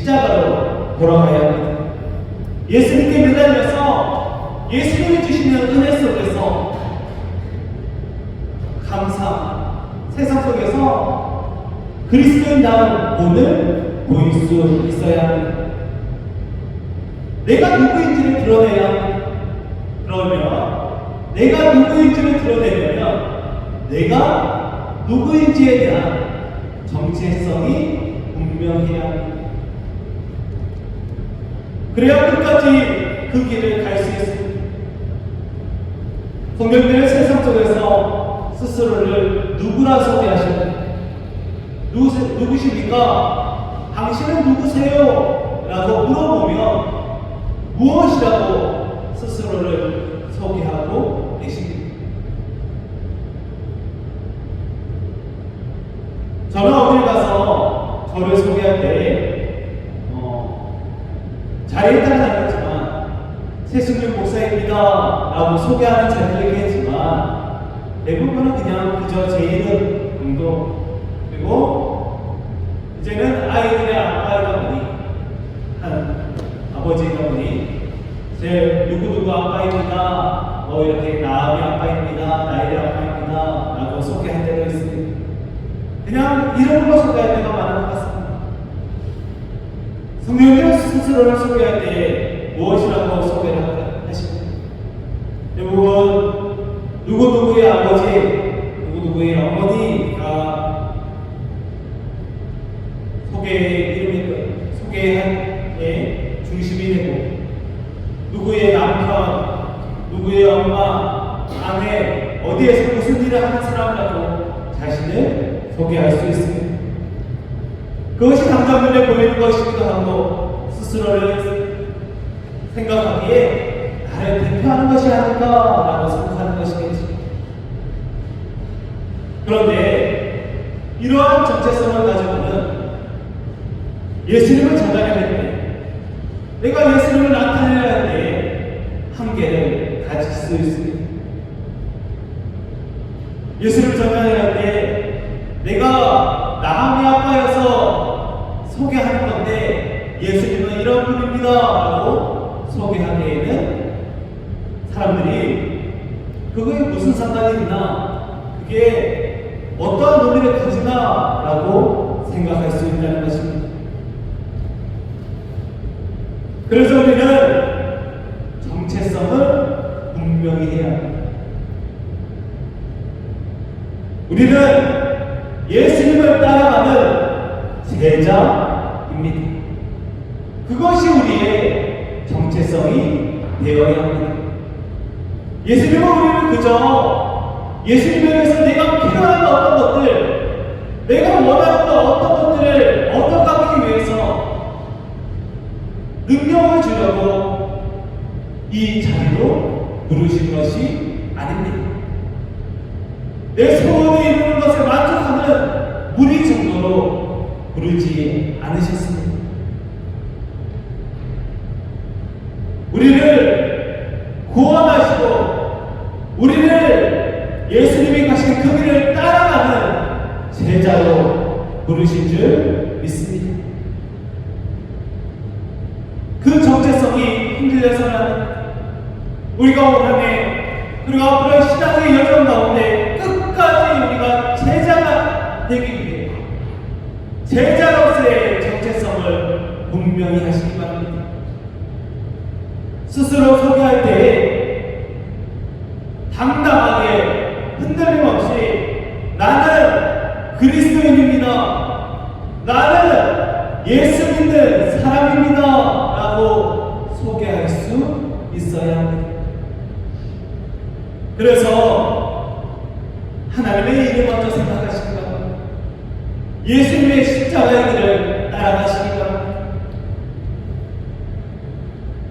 십자가로 돌아가야 합니다. 예수님께 매달려서 예수님이 주시는 은혜 속에서 감사, 세상 속에서 그리스도인다운 본을 보일 수 있어야 합니다. 내가 누구인지를 드러내야 합니다. 그러면 내가 누구인지를 드러내려면 내가 누구인지에 대한 정체성이 분명해야 합니다. 그래야 끝까지 그 길을 갈 수 있습니다. 성경들은 세상 속에서 스스로를 누구라 소개하십니다. 누구십니까? 당신은 누구세요? 라고 물어보면 무엇이라고 스스로를 소개하고 계십니다. 저는 어딜 가서 저를 소개할 때 자리에 따라 다르지만 최승준 목사입니다 라고 소개하는 자리들이 있겠지만 대부분은 그냥 그저 제 이름 정도, 그리고 이제는 아이들의 아빠이다 보니 한 아버지이다 보니 제 누구누구 아빠입니다, 이렇게 나의 아빠입니다, 나의 아빠입니다 라고 소개할 때가 있습니다. 그냥 이름으로 소개할 때가 많은 것 같습니다. 성령님은 스스로를 소개할 때 무엇이라고 소개를 하십니까? 대부분 누구누구의 아버지, 누구누구의 어머니가 소개의 중심이 되고, 누구의 남편, 누구의 엄마, 아내, 어디에서 무슨 일을 하는 사람이라고 자신을 소개할 수 있습니다. 그것이 당장 눈에 보이는 것이기도 하고, 스스로를 생각하기에 나를 대표하는 것이 아닐까라고 생각하는 것이겠지. 그런데 이러한 정체성을 가지고는 예수님을 전달해야 할 때, 내가 예수님을 나타내야 할 때 한계를 가질 수 있습니다. 예수님을 전달해야 할 때 내가 나함의 아빠여서 소개하는 건데 예수님은 이런 분입니다 라고 소개하기에는 사람들이 그거에 무슨 상관이 있나, 그게 어떠한 의미를 가지나 라고 생각할 수 있다는 것입니다. 그래서 우리는 정체성을 분명히 해야 합니다. 우리는 예수님을 따라가는 제자입니다. 그것이 우리의 정체성이 되어야 합니다. 예수님은 우리를 그저 예수님에 대해서 내가 필요한 어떤 것들, 내가 원하는 어떤 것들을 얻어가기 위해서 능력을 주려고 이 자리로 부르신 것이 아닙니다. 내 소원에 이루는 것에 만족하는 무리 정도로 부르지 않으셨습니다. 우리를 구원하시고 우리를 예수님이 가신 그 길을 따라가는 제자로 부르신 줄 믿습니다. 그 정체성이 흔들려서는 우리가 올 한해, 그리고 앞으로의 신앙의 여정 가운데 끝까지 우리가 제자가 되기 위해 제자로서의 정체성을 분명히 하시기 바랍니다. 스스로 소개할 때 당당하게 흔들림 없이 나는 그리스도인입니다, 나는 예수 믿는 사람입니다 라고 소개할 수 있어야 합니다. 그래서 하나님의 일을 먼저 생각하시기 바랍니다. 예수님의 십자가의 길을 따라가시기 바랍니다.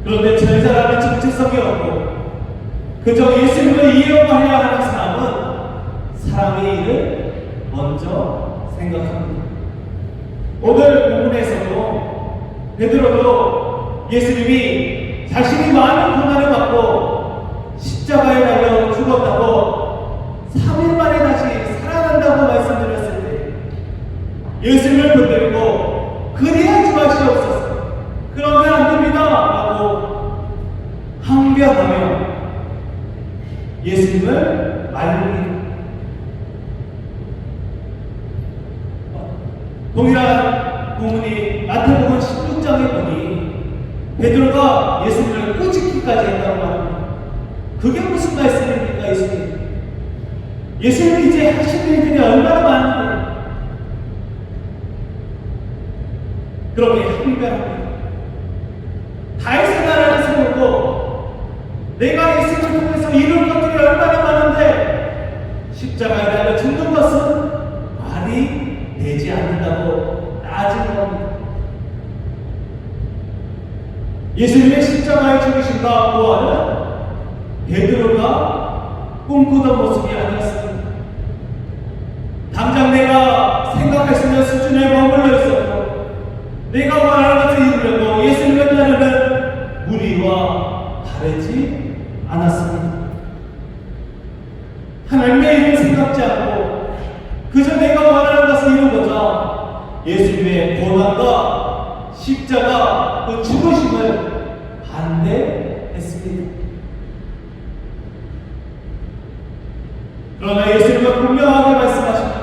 그런데 제자라는 정체성이 없고 그저 예수님을 이용하려 하는 사람은 사람의 일을 먼저 생각합니다. 오늘 본문에서도 베드로도 예수님이 자신이 많은 고난을 받고 십자가에 달려 죽었다고 3일 만에 다시 살아난다고 말씀드렸을 때 예수님을 붙들고 그리하지 마시옵소서, 예수님을 말립니다. 동일한 본문이 마태복음 16장에 보니 베드로가 예수님을 꾸짖기까지 했다고 합니다. 그게 무슨 말씀입니까? 예수님이 이제 하신 일들이 얼마나 많은데 그렇게 한가합니다. 다윗의 나라를 세우고 내가 예수님을 통해서 이룰 것들이 얼마나 많은데 십자가에 달려 죽는 것은 말이 되지 않는다고 따지는 겁니다. 예수님의 십자가에 죽으심과 부활은 베드로가 꿈꾸던 모습이 아니었습니다. 당장 내가 생각할 수 있는 수준에 머물러 있었고 내가 원하는 것을 이루려고 예수님을 따르는 무리와 다르지 않았습니다. 하나님의 일을 생각지 않고 그저 내가 원하는 것을 이루고자 예수님의 고난과 십자가 그 죽으심을 반대했습니다. 그러나 예수님은 분명하게 말씀하십니다.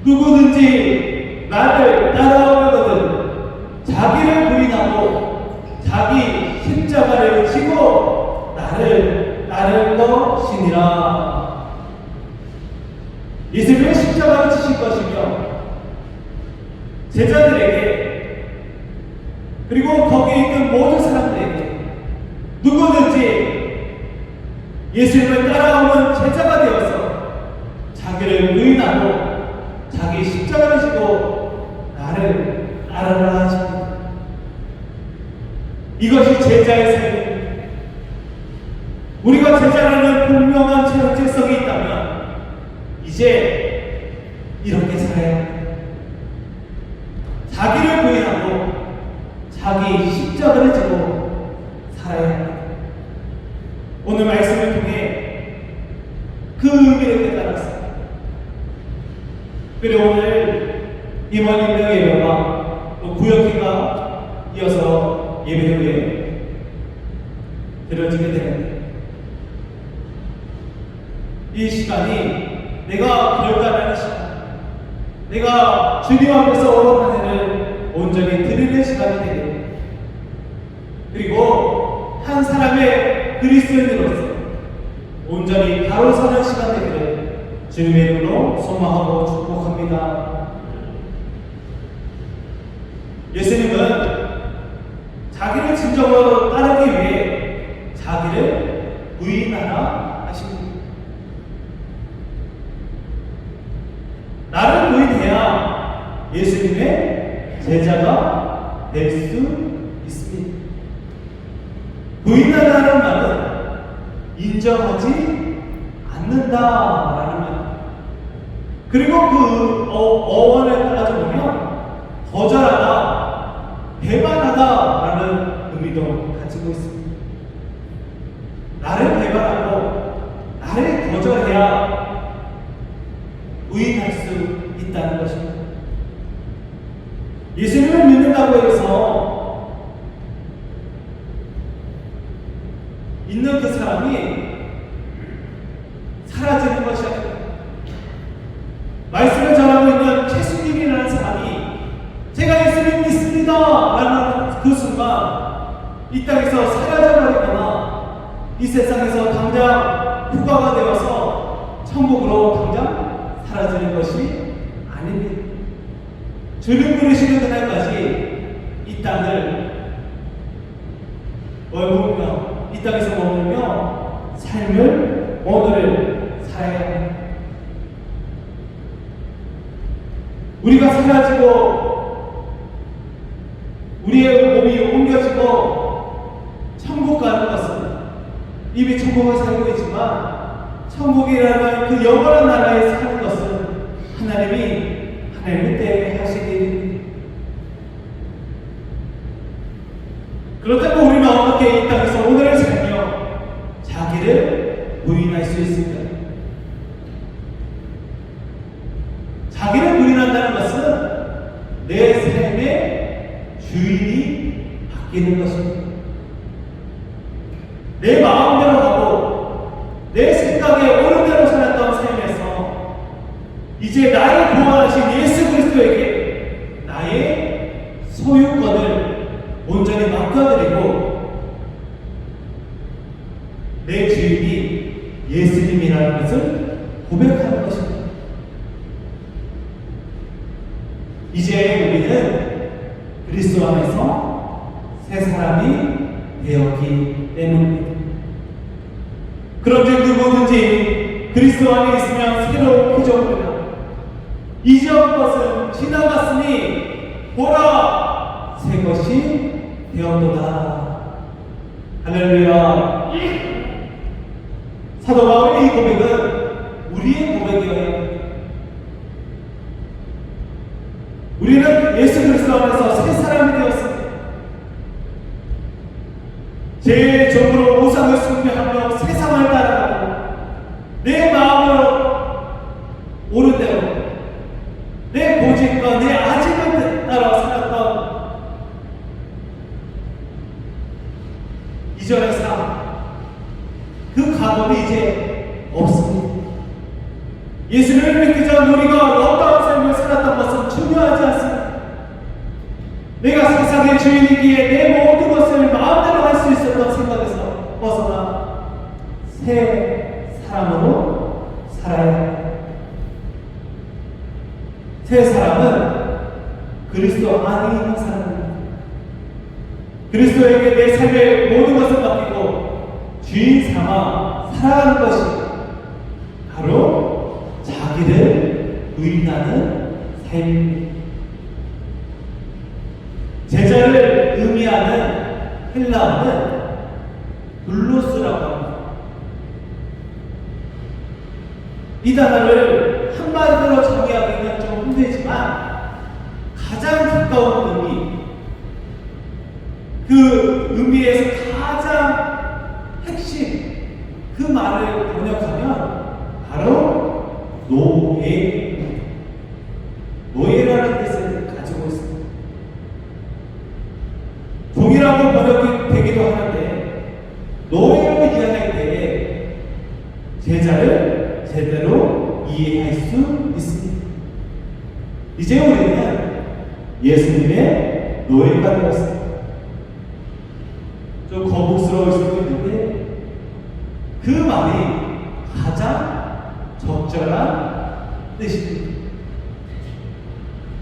누구든지 나를 따라오려거든 자기를 부인하고 자기 십자가를 지고 나를 따를 것이니라. 예수님의 십자가를 지실 것이며 제자들에게 그리고 거기에 있는 모든 사람들에게 누구든지 예수님을 따라오는 제자가 되어서 자기를 부인하고 자기 십자가를 지고 나를 따르라 하십니다. 이것이 제자의 삶입니다. 우리가 제자라는 분명한 정체성이 있다면 이제 이렇게 살아야 합니다. 자기를 부인하고 자기 십자가를 지고 살아야 합니다. 오늘 말씀을 통해 그 의미를 깨달았습니다. 그리고 오늘 임원 임명 예배와 또 구역기가 이어서 예배 후에 드려지게 됩니다. 이 시간이 내가 결단하는 시간, 내가 주님 앞에서 오늘 한 해를 온전히 드리는 시간이 되겠습니다. 그리고 한 사람의 그리스도인으로서 온전히 바로 서는 시간 되기를 주님의 이름으로 소망하고 축복합니다. 예수님은 자기를 진정으로 따르기 위해 자기를 부인하라 하십니다. 나를 부인해야 예수님의 제자가 될 수 있습니다. 부인하라는 말은 인정하지 않는다라는 말. 그리고 그 어원을 따져보면 거절하다, 배반하다라는 의미도 가지고 있습니다. 나를 배반하고 나를 거절해야 부인할 수 있다는 것입니다. 예수님을 믿는다고 해서 있는 그 사람이 사라지는 것이 아닙니다. 말씀을 전하고 있는 최순님이라는 사람이 제가 예수님 믿습니다 라는 그 순간 이 땅에서 사라져버리거나 이 세상에서 당장 휴가가 되어서 천국으로 당장 사라지는 것이 아닙니다. 주님 부르시는 그날까지 이 땅을 머물며 이 땅에서 머물며 삶을 오늘을 살아야 합니다. 우리가 사라지고 우리의 몸이 옮겨지고 천국 가는 것은 이미 천국을 살고 있지만 천국이라는 그 영원한 나라에 사는 것은 하나님의 때에 하신 일입니다. 그렇다고 우리는 어떻게 이 땅에서 오늘을 살며 자기를 부인할 수 있을까요? 자기를 부인한다는 것은 내 삶의 주인이 바뀌는 것입니다. 내 마음대로 하고 내 이제 나를 구원하신 예수 그리스도에게 나의 소유권을 온전히 맡겨드리고 내 주인이 예수님이라는 것을 고백하는 것입니다. 이제 우리는 그리스도 안에서 새 사람이 되었기 때문입니다. 그런즉 누구든지 그리스도 안에 있으면 새로운 피조물이라 이전 것은 지나갔으니 보라 새 것이 되었도다. 할렐루야. 사도 바울의 이 고백은 우리의 고백이어야 합니다. 우리는 예수 그리스도 안에서 새 사람이 되었습니다. 제 종으로 우상을 숭배하며 세상을 따라가고 내 마음으로 옳은 대로 내 고집과 내 아집을 따라 살았던 이전의 삶, 그 과거는 이제 없습니다. 예수를 믿기 전 우리가 어떠한 삶을 살았던 것은 중요하지 않습니다. 내가 세상의 주인이기에 내 모든 것을 마음대로 할 수 있었던 생각에서 벗어나 새 사람으로 살아야 합니다. 새 사람은 그리스도 안에 있는 사람입니다. 그리스도에게 내 삶의 모든 것을 맡기고 주인 삼아 살아가는 것이 바로 자기를 부인하는 삶입니다. 제자를 의미하는 헬라어는 둘로스라고 합니다. 이 단어를 한마디로 정의하기는 좀 힘들지만 가장 가까운 의미, 그 의미에서 가장 핵심, 그 말을 번역하면 바로 노예입니다. 노예라는 뜻을 가지고 있습니다. 종이라고 번역이 되기도 하는데 노예로 이해할 때에 제자를 제대로 이해할 수 있습니다. 이제 우리는 예수님의 노예가 되었습니다. 좀 거북스러울 수도 있는데 그 말이 가장 적절한 뜻입니다.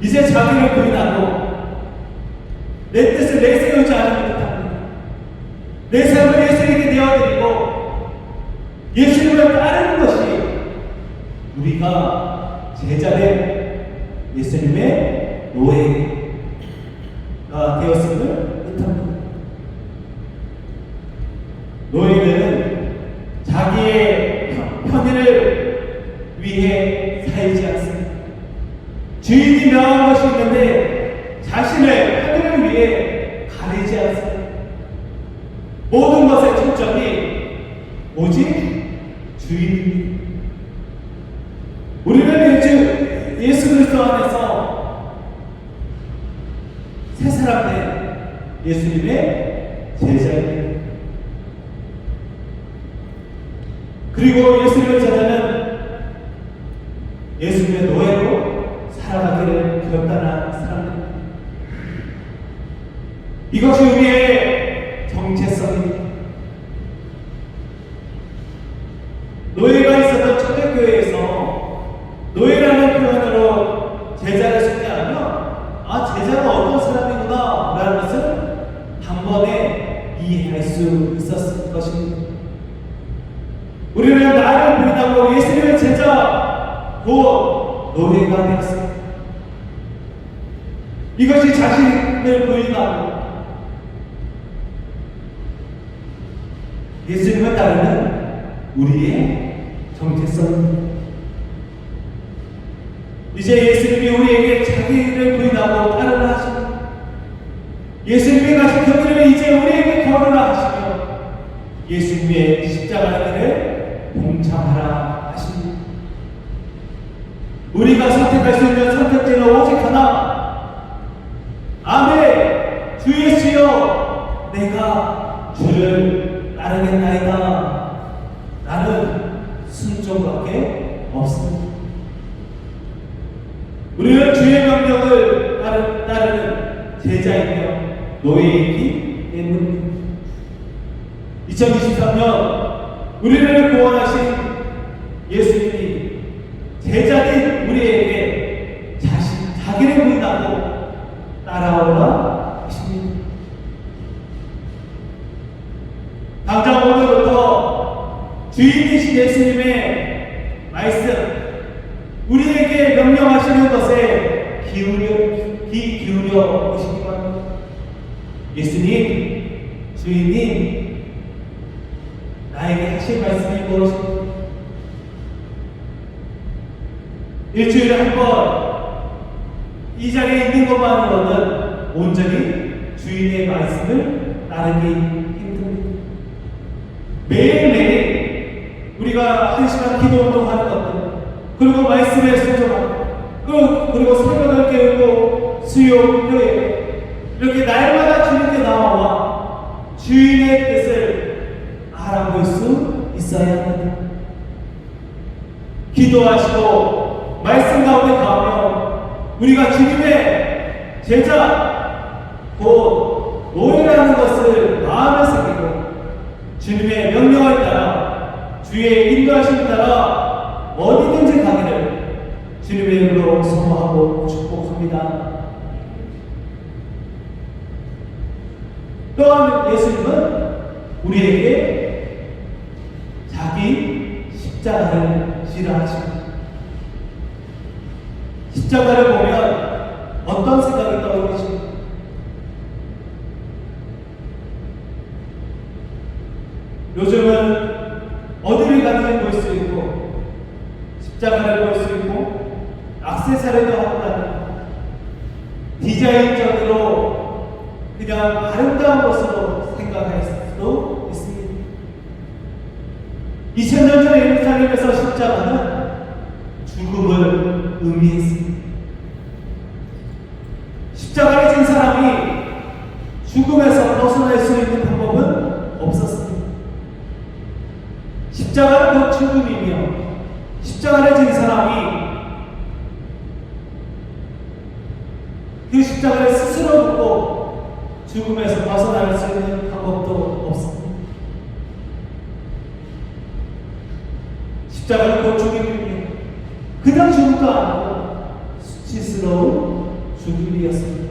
이제 자기를 부인하고 내 뜻을 내세우지 않으면 못합니다. 내 삶을 예수님에게 내어드리고 예수님을 따르는 것이 우리가 제자된 예수님의 노예가 되었음을 뜻합니다. 노예는 자기의 편의를 위해 살지 않습니다. 주인이 명한 것이 있는데 자신의 편의를 위해 가리지 않습니다. 모든 것의 초점이 오직 주인입니다. 우리는 예수 그리스도 안에서 새 사람 된 예수님의 제자입니다. 그리고 예수님의 제자는 예수님의 노예로 살아가기를 결단한 사람입니다. 이것이 우리의 정체성입니다. 노예가 있었던 초대교회에서 노예라는 표현으로 제자를 소개하면 제자가 어떤 사람이구나 라는 것을 단번에 이해할 수 있었을 것입니다. 우리는 나를 부인하고 예수님의 제자 곧 노예가 되었습니다. 이것이 자신을 부인하고 예수님을 따르는 우리의 정체성입니다. 이제 예수님이 우리에게 자기를 부인하고 따르라 하십니다. 예수님이 가신 그 길을 이제 우리에게 걸으라 하시며 예수님의 십자가의 길을 동참하라 하십니다. 우리가 선택할 수 있는 선택지는 오직 하나. 아멘. 주 예수여, 내가 주를 따르겠나이다. 나는 순종밖에 없습니다. 우리는 주의 명령을 따르는 제자이며 노예이기 때문입니다. 2023년 우리를 구원하신 예수님이 제자인 우리에게 자기를 부인하고 따라오라 하십니다. 당장 오늘부터 주인이신 예수님의 말씀, 우리에게 명령하시는 것에 귀 기울여 보시기 바랍니다. 예수님, 주인님, 나에게 하실 말씀이 무엇입니까? 일주일에 한 번 이 자리에 있는 것만으로는 온전히 주인의 말씀을 따르기 힘듭니다. 매일매일 우리가 1시간 기도 운동하는 것들, 그리고 말씀에 순종하고, 그리고 새벽을 깨우고 수요, 일요일 이렇게 날마다 주님께 나와 주인의 뜻을 알아볼 수 있어야 합니다. 기도하시고 말씀 가운데 가면 우리가 주님의 제자, 곧 노예라는 것을 마음에 새기고 주님의 명령을 따라 주의 인도하심을 따라 어디든지 가기를 주님의 이름으로 소망하고 축복합니다. 또한 예수님은 우리에게 자기 십자가를 지라 하십니다. 십자가를 보면 어떤 생각이 떠오르십니까? 요즘은 어디를 가든지 볼 수 있고 십자가를 볼 수 있고 액세서리도 하고 다니고 디자인적으로 그냥 아름다운 것으로 생각할 수도 있습니다. 2000년 전에 예루살렘에서 십자가는 죽음을 의미했습니다. 십자가를 진 사람이 죽음에서 벗어날 수 있는 방법은 없었습니다. 십자가는 곧 죽음이며 십자가를 진 사람이 그 십자가를 스스로 묻고 죽음에서 벗어날 수 있는 방법도 없습니다. 십자가는 곧 죽음이며 그냥 죽음도 아니고 수치스러운 죽음이었습니다.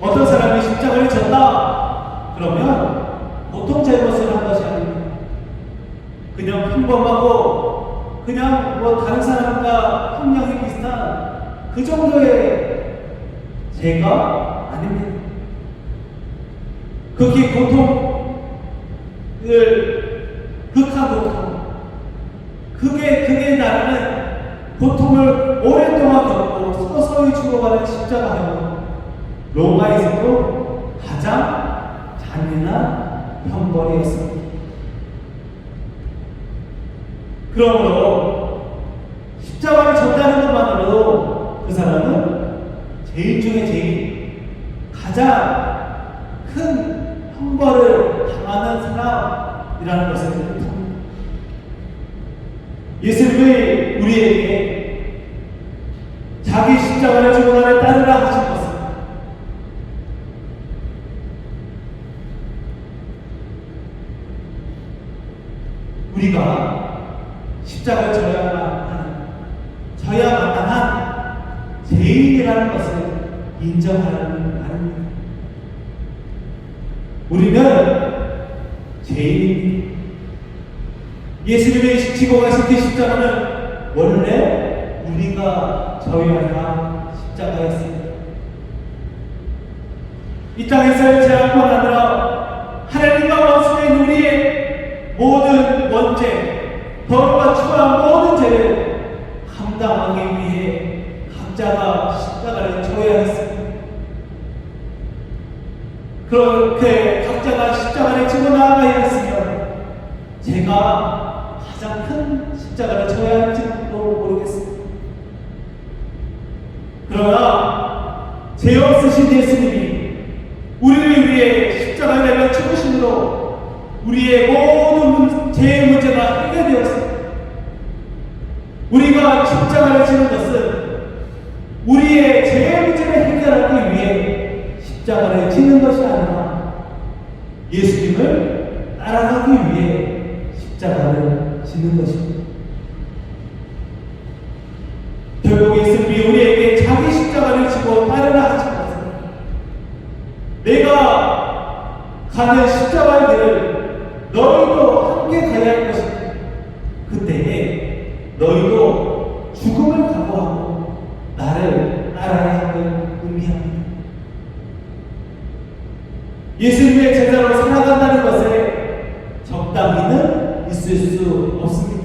어떤 사람이 십자가를 졌다 그러면 보통 잘못을 한 것이 아닙니다. 그냥 평범하고 그냥 다른 사람과 형량이 비슷한 그 정도의 죄가 아닙니다. 그게 고통을 극한 고통, 그게 나라는 고통을 오랫동안 겪고 서서히 죽어가는 십자가는 로마에서도 가장 잔인한 형벌이었습니다. 그러므로 십자가를 졌다는 것만으로도 그 사람은 죄인 중에 죄인, 가장 큰 형벌을 당하는 사람이라는 것을 뜻합니다. 예수님이 우리에게 자기 십자가를 지고 나를 따르라 하신 것은 우리가 십자가를 져야 마땅한 죄인이라는 것을 인정하라는 말입니다. 우리는 죄인입니다. 예수님이 지고 가신 그 십자가는 원래 우리가 져야 할 십자가였습니다. 이 땅에서의 죄악뿐 아니라 하나님과 원수된 우리의 모든 원죄, 더러움과 추한 모든 죄를 감당하기 위해 각자가 십자가를 져야 했습니다. 그렇게 각자가 십자가를 지고 나아가야 했으면 제가 가장 큰 십자가를 져야 할지도 모르겠습니다. 그러나 죄 없으신 예수님이 우리를 위해 십자가에 달려 죽으심으로 우리의 모든 죄의 문제가 해결되었습니다. 우리가 십자가를 지는 것은 우리의 죄의 문제를 해결하기 위해 십자가를 지는 것이 아니라 예수님을 따라가기 위해 십자가를 지는 것입니다. 결국 예수님이 우리에게 자기 십자가를 지고 따르라 하신 것은 내가 가는 십자가의 길을 너희도 함께 가야 할 것이다. 그때에 너희도 죽음을 각오하고 나를 따라야 함을 의미합니다. 예수님의 제자로 살아간다는 것에 적당히는 있을 수 없습니다.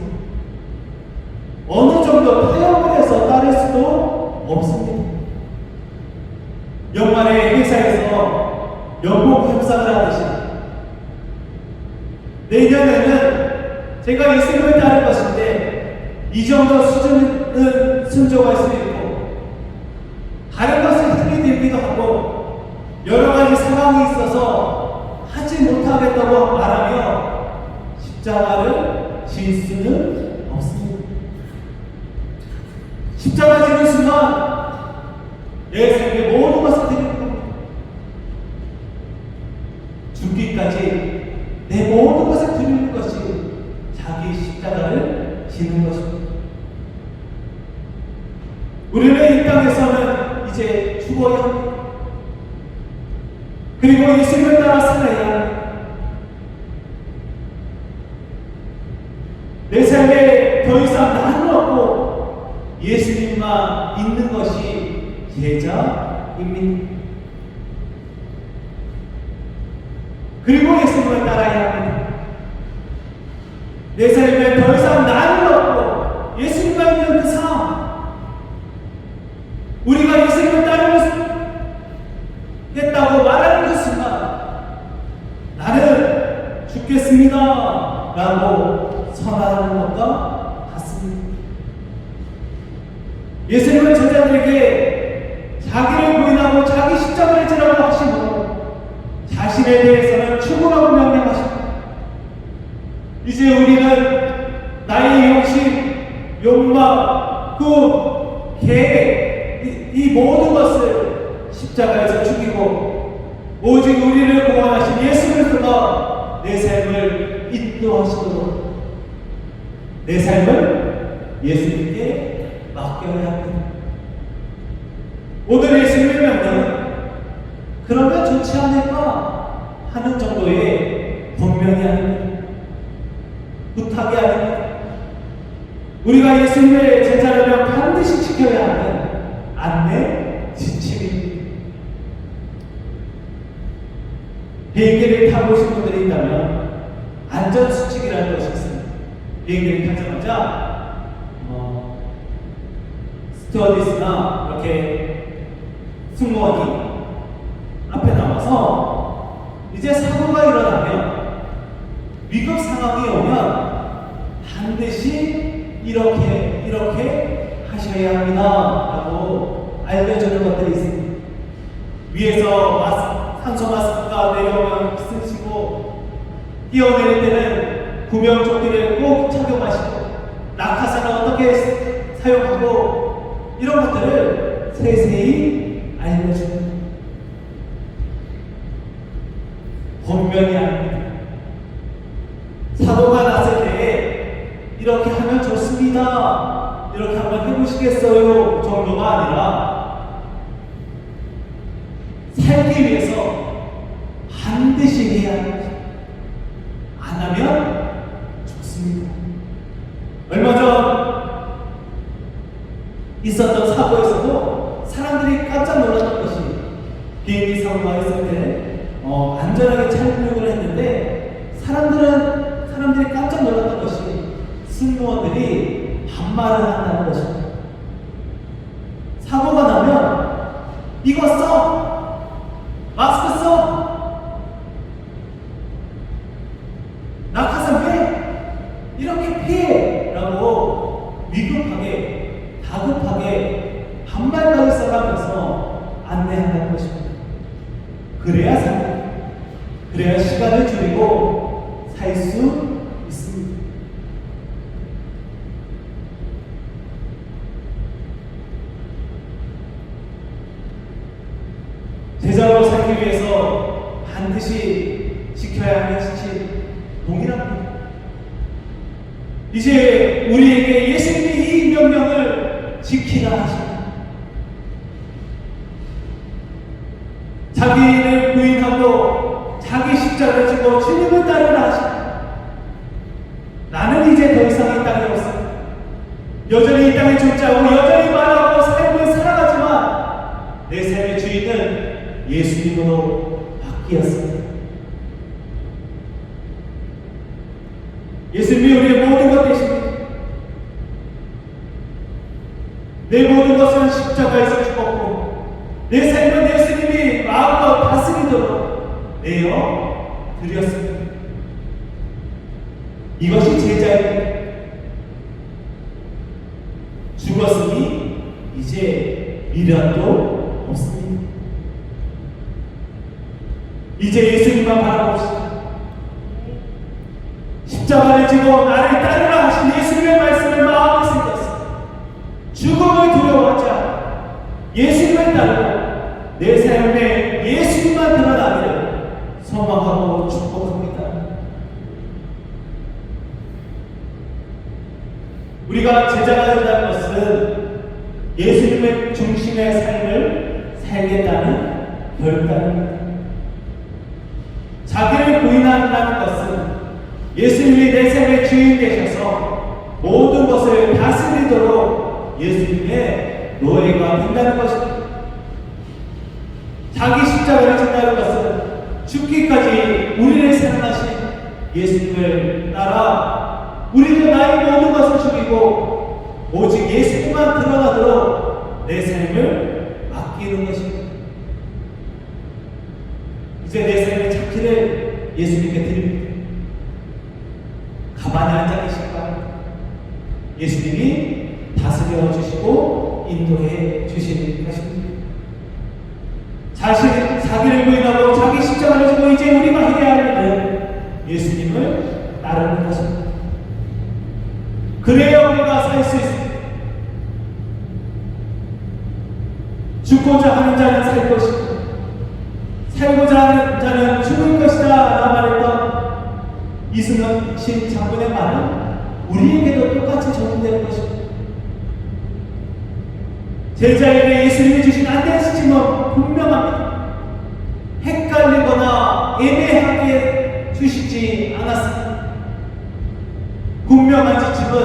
어느 정도 타협을 해서 따를 수도 없습니다. 연말에 회사에서 연봉 협상을 하듯이 내년에는 제가 예수님을 따를 것인데 이 정도 수준은 순종할 수 있고 다른 것을 힘이 들기도 하고 여러 가지 상황이 있어서 하지 못하겠다고 말하며 십자가를 질 수는 없습니다. 십자가 지는 순간 내 삶의 모든 것을 드리는 겁니다. 죽기까지 내 모든 것을 드리는 것이 자기 십자가를 지는 것입니다. 우리는 이 땅에서는 이제 죽어야 합니다. 그리고 예수님을 따라 살아야 합니다. 내 삶에 더 이상 나는 없고 예수님만 있는 것이 제자입니다. 그리고 예수님을 따라야 합니다. 내 삶에 더 이상 나는 없고 예수님만 있는 그 삶, 우리가 예수님을 따르겠다고 말하는 그 순간 나는 죽겠습니다 라고 선언하는 것과 같습니다. 예수님은 제자들에게 자기를 부인하고 자기 십자가를 지라고 하시고 자신에 대해서는 추구하고 명령하십니다. 이제 우리는 나의 욕심, 욕망, 꿈, 계획 이 모든 것을 십자가에서 죽이고 오직 우리를 구원하신 예수를 통해 내 삶을 인도하시도록 내 삶을 예수님께 맡겨야 합니다. 오늘 예수님의 명령은 그러면 좋지 않을까 하는 정도의 권면이 아닙니다. 부탁이 아닙니다. 우리가 예수님의 제자라면 반드시 지켜야 하는 안내 지침입니다. 비행기를 타보신 분들이 있다면 안전수칙이라는 것이 있습니다. 비행기를 타자마자 스튜어디스나 이렇게 승무원이 앞에 나와서 이제 사고가 일어나면 위급 상황이 오면 반드시 이렇게 하셔야 합니다 라고 알려주는 것들이 있습니다. 위에서 산소 마스크가 내려오면 쓰시고 뛰어내릴 때는 구명조끼를 꼭 착용하시고 낙하산을 어떻게 사용하고 이런 것들을 세세히 알려줍니다. 권면이 아닙니다. 사고가 났을 때에 이렇게 하면 좋습니다. 이렇게 한번 해보시겠어요? 정도가 아니라 살기 위해서 반드시 해야 합니다. 안 하면 죽습니다. 얼마 전 있었던 사고에서도 사람들이 깜짝 놀랐던 것이 비행기 사고가 있을 때 안전하게 착륙을 했는데 사람들이 깜짝 놀랐던 것이 승무원들이 반말을 한다는 것입니다. 사고가 나면 이거 써! 마스크 써! 낙하산 피해! 이렇게 피해! 라고 위급하게 다급하게 반말까지 써가면서 안내한다는 것입니다. 그래야 삽니다. 그래야 시간을 줄이고 살 수 있습니다. 제자로 살기 위해서 반드시 지켜야 하는 지침 동일합니다. 이제 우리에게 예수님이 이 명령을 지키라 하십니다. 자기를 부인하고 자기 십자가를 지고 주님을 따르라 하십니다. 나는 이제 더 이상 이 땅에 없습니다. 여전히 이 땅에 존재하고 여전히 말하고 삶을 살아가지만 내 삶의 주인은 예수님으로 바뀌었습니다. 예수님이 우리의 모든 것 되십니다. 내 모든 것은 십자가에서 죽었고 내 삶은 예수님이 마음껏 다스리도록 내어 드렸습니다. 이것이 제자입니다. 죽었으니 이제 미련도 없습니다. 이제 예수님만 바라봅시다. 십자가를 지고 나를 따르라 하신 예수님의 말씀을 마음에 새겼습니다. 죽음을 두려워하지 않고 예수님을 따르고 내 삶에 예수님만 드러나기를 소망하고 축복합니다. 우리가 제자가 된다는 것은 예수님의 중심의 삶을 살겠다는 결단입니다. 자기를 부인한다는 것은 예수님이 내 삶의 주인 되셔서 모든 것을 다스리도록 예수님의 노예가 된다는 것입니다. 자기 십자가를 진다는 것은 죽기까지 우리를 사랑하신 예수님을 따라 우리도 나의 모든 것을 죽이고 오직 예수님만 드러나도록 내 삶을 아끼는 것입니다. 이제 내 삶의 찾기를 예수님께 드립니다. 가만히 앉아 계실까요? 예수님이 다스려 주시고 인도해 주시는 것입니다. 자기를 부인하고 자기 십자가를 지고 이제 우리가 해야 할 일은 예수님을 따르는 것입니다. 그래야 우리가 살 수 있습니다. 죽고자 하는 자는 살 것이고 살고자 하는 자는 죽을 것이다 라고 말했던 이승엽 장군의 말은 우리에게도 똑같이 적용되는 것입니다. 제자에게 예수님이 주신 안대의 지침은 분명합니다. 헷갈리거나 애매하게 주시지 않았습니다. 분명한 지침은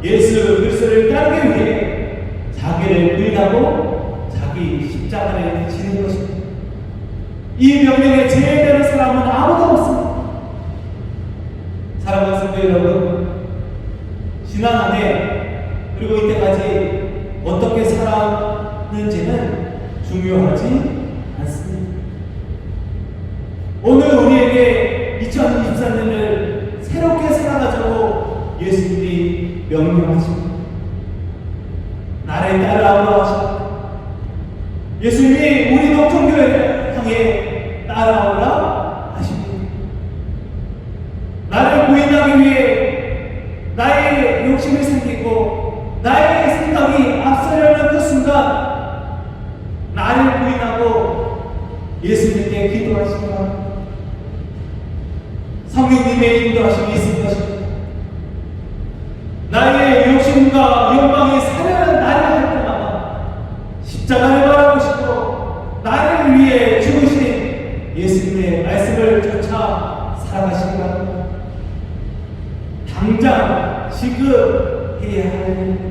예수 그리스도를 따르기 위해 자기를 부인하고 자기 십자가를 지는 것입니다. 이 명령에 제외되는 사람은 아무도 없습니다. 사랑하는 성도 여러분, 지난 한 해 그리고 이때까지 어떻게 살았는지는 중요하지 않습니다. 오늘 우리에게 2024년을 새롭게 살아가자고 예수님이 명령하십니다. 나를 따라오라 하십니다. 예수님이 우리 녹종교회를 향해 따라오라 하십니다. 나를 부인하기 위해 나의 욕심이 생기고 나의 생각이 앞서려는 그 순간 나를 부인하고 예수님께 기도하시라. 성령님의 인도하심이 있을 것입니다. 나의 욕심과 욕망이 사려는 나를 할 때마다 십자가를 바라보시고 나를 위해 죽으신 예수님의 말씀을 쫓아 살아가시기 바랍니다. 당장 지금 해야 할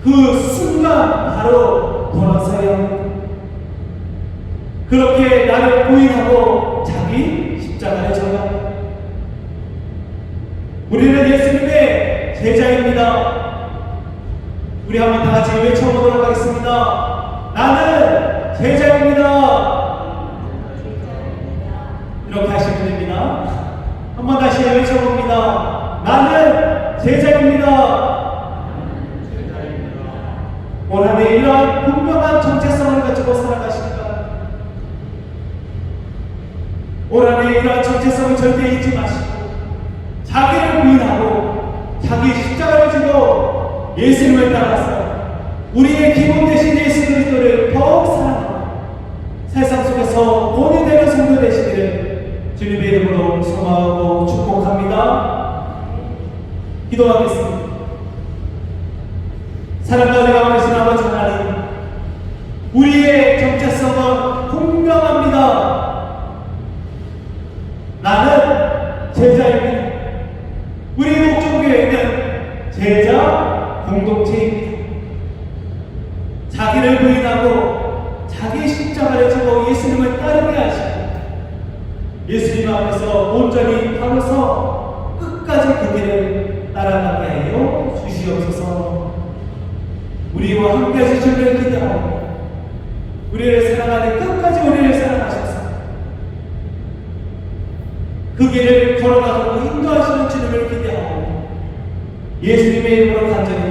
그 순간 바로 돌아서야 합니다. 그렇게 나를 부인하고 자기 십자가를 져야 합니다. 우리는 예수님의 제자입니다. 우리 한번 다 같이 외쳐보도록 하겠습니다. 나는 제자입니다. 이렇게 하시면 됩니다. 한번 다시 외쳐봅니다. 나는 제자입니다. 올 한 해 이러한 분명한 정체성을 가지고 살아가십니다. 올 한 해 이러한 정체성을 절대 잊지 마시고 자기를 부인하고 자기 십자가를 지고 예수님을 따라서 우리의 기본 되신 예수 그리스도를 더욱 사랑하고 되도록 소망하고 축복합니다. 기도하겠습니다. 사랑과 대화하신 아버지 하나님, 우리의 정체성은 분명합니다. 나는 제자입니다. 우리 목종교회는 제자 공동체입니다. 자기를 부인하고 자기 십자가를 지고 예수님을 따르게 하시고 예수님 앞에서 온전히 바로서 끝까지 그 길을 따라가게 하여 주시옵소서. 우리와 함께 하실 줄을 기대하고 우리를 사랑하는 끝까지 우리를 사랑하셔서 그 길을 걸어가도록 인도하시는 주님을 기대하고 예수님의 이름으로 간절히